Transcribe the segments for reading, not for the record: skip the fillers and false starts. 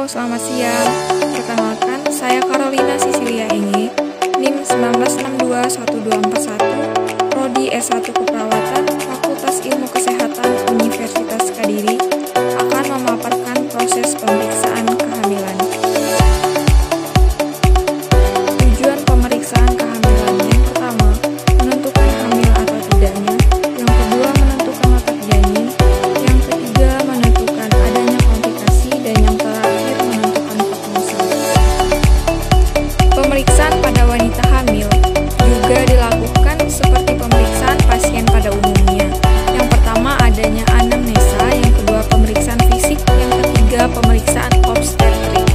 selamat siang. Perkenalkan, saya Carolina Cecilia Enge, NIM 19621241, Prodi S1 Keperawatan, Fakultas Ilmu Kesehatan Universitas Kediri, akan memaparkan proses pemeriksaan kehamilan. Tujuan pemeriksaan kehamilan yang pertama, menentukan hamil atau tidaknya. Yang kedua, menentukan letak janin. Yang ketiga, menentukan adanya komplikasi. Dan yang terakhir, menentukan prognosa. Pemeriksaan pada wanita hamil juga dilakukan seperti pemeriksaan pasien pada umumnya. Yang pertama, adanya anamnesa. Yang kedua, pemeriksaan fisik. Yang ketiga, pemeriksaan obstetrik.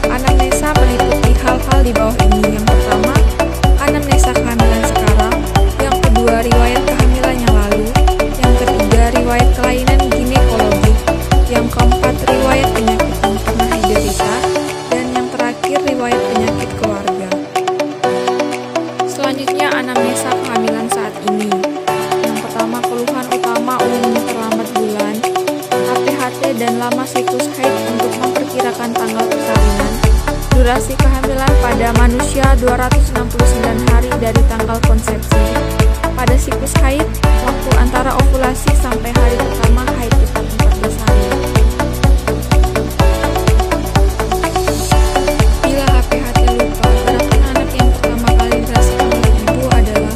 Anamnesa meliputi hal-hal di bawah ini. Yang pertama, anamnesa kehamilan sekarang. Yang kedua, riwayat kehamilan yang lalu. Yang ketiga, riwayat kelainan ginekologi. Yang keempat, riwayat penyakit yang pernah diderita. Dan yang terakhir, riwayat penyakit keluarga. Selanjutnya, anamnesa kehamilan saat ini. Yang pertama, keluhan utama umumnya terlambat bulan, HPHT dan lama siklus haid untuk memperkirakan tanggal persalinan. Durasi kehamilan pada manusia 269 hari dari tanggal konsepsi. Pada siklus haid, waktu antara ovulasi sampai hari pertama haid tetap 14 hari. Bila HPHT lupa, gerakan anak yang pertama kali dirasakan oleh ibu adalah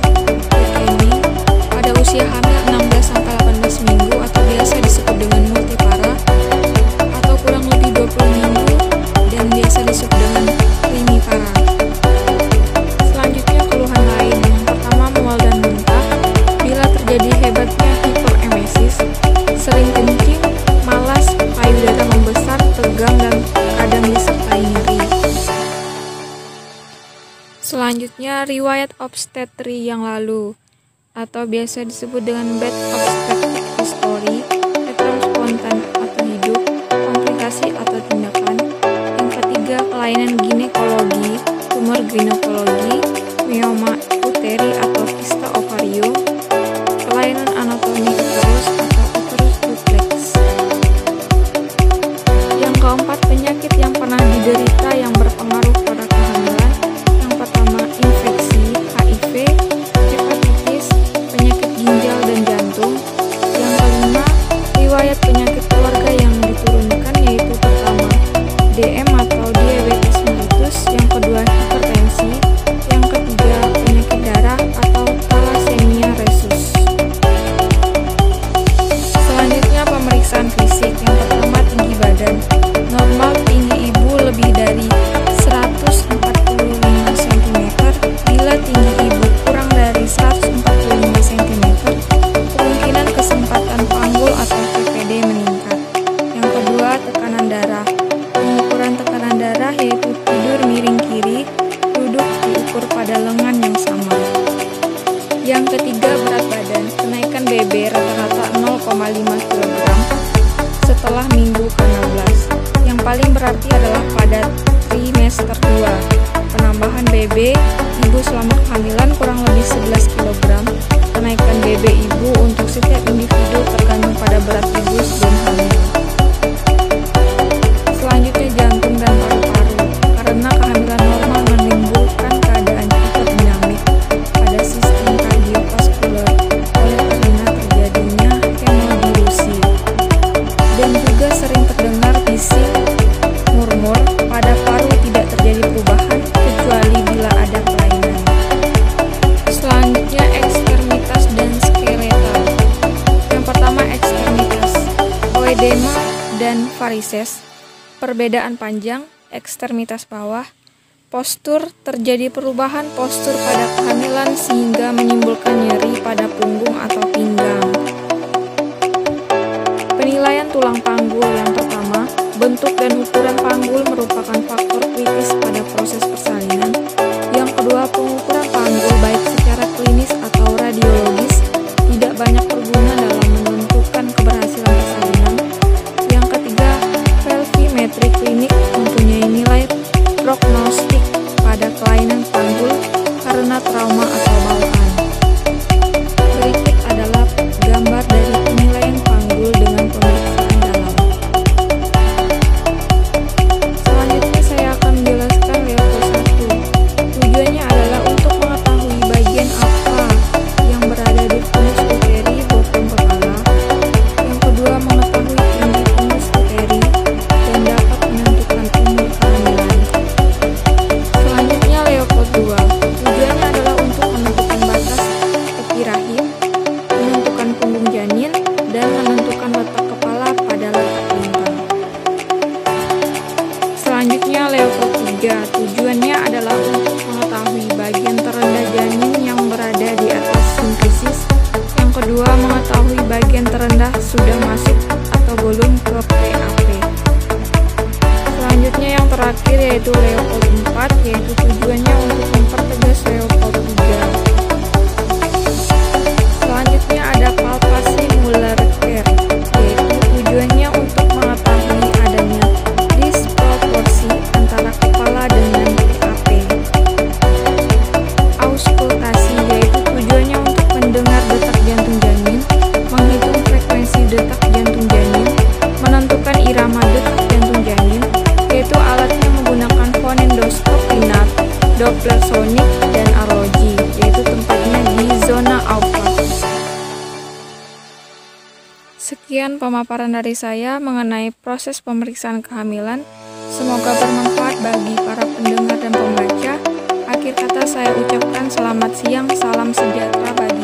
weakening pada usia hamil 16-18 minggu atau biasa disebut dengan multipara, atau kurang lebih 20 minggu dan biasa disebut dengan primipara. Selanjutnya, keluhan lain. Yang pertama, mual dan muntah. Bila terjadi hebatnya hiperemesis, sering kencing, malas, payudara membesar, tegang, dan kadang disertai nyeri. Selanjutnya, riwayat obstetri yang lalu atau biasa disebut dengan bad obstetric history, etrum spontan atau hidup, komplikasi atau tindakan. Yang ketiga, kelainan ginekologi, tumor ginekologi, myoma uteri atau kista ovarium, kelainan anatomi uterus atau uterus duplex. Yang keempat, penyakit yang pernah diderita yang berpengaruh pada kehamilan. Yang pertama, infeksi, HIV, hepatitis, penyakit ginjal dan jantung. Yang kelima, riwayat penyakit keluarga yang diturunkan, yaitu pertama, DM atau diabetes mellitus. Yang kedua, hipertensi. Yang ketiga, penyakit darah atau thalassemia rhesus. Selanjutnya, pemeriksaan fisik. Yang pertama, tinggi badan. Normal tinggi ibu lebih dari 145 cm. Bila tinggi ibu kurang dari 145 cm, kemungkinan kesempatan panggul atau PPD meningkat. Yang kedua, tekanan darah. Pengukuran tekanan darah yaitu tidur miring kiri, duduk diukur pada lengan yang sama. Yang ketiga, berat badan. Kenaikan BB rata-rata 0,5 kg setelah minggu ke-16. Yang paling berarti adalah pada trimester 2. Penambahan BB ibu selama kehamilan kurang lebih 11 kg. Kenaikan BB ibu untuk setiap individu tergantung pada berat ibu sebelum hamil. Selanjutnya, jantung dan paru-paru. Karena kehamilan normal menimbulkan keadaan hiperdinamik pada sistem kardiovaskular oleh karena terjadinya hemodilusi. Dan juga sering terdengar bising, murmur. Pada paru tidak terjadi perubahan kecuali bila ada kelainan. Selanjutnya, ekstremitas dan skeletal. Yang pertama, ekstremitas, oedema dan varises. Perbedaan panjang, ekstremitas bawah. Postur, terjadi perubahan postur pada kehamilan sehingga menimbulkan nyeri pada punggung atau pinggang. Penilaian tulang panggul. Yang pertama, bentuk dan ukuran panggul merupakan faktor kritis pada proses persalinan. Yang kedua, pengukuran panggul baik secara klinis atau radiologis tidak banyak berguna dalam menentukan keberhasilan persalinan. Yang ketiga, pelvimetri klinik mempunyai nilai prognostik pada kelainan panggul karena trauma atau bawaan. Berikut adalah gambar dari penilaian panggul dengan pemeriksaan dalam. sebelum ke PAP. Selanjutnya yang terakhir yaitu Leopold 4, yaitu tujuannya untuk mempertegas Leopold 3. Selanjutnya ada palpasi Muller-Kerr, yaitu tujuannya untuk mengetahui adanya disproporsi antara kepala dengan PAP. Auskultasi, yaitu tujuannya untuk mendengar detak jantung janin, menghitung frekuensi detak jantung janin, menentukan irama detak jantung janin, yaitu alatnya menggunakan fonendoskop binat, Doppler sonik, dan arloji, yaitu tempatnya di zona Aufford. Sekian pemaparan dari saya mengenai proses pemeriksaan kehamilan. Semoga bermanfaat bagi para pendengar dan pembaca. Akhir kata saya ucapkan selamat siang, salam sejahtera bagi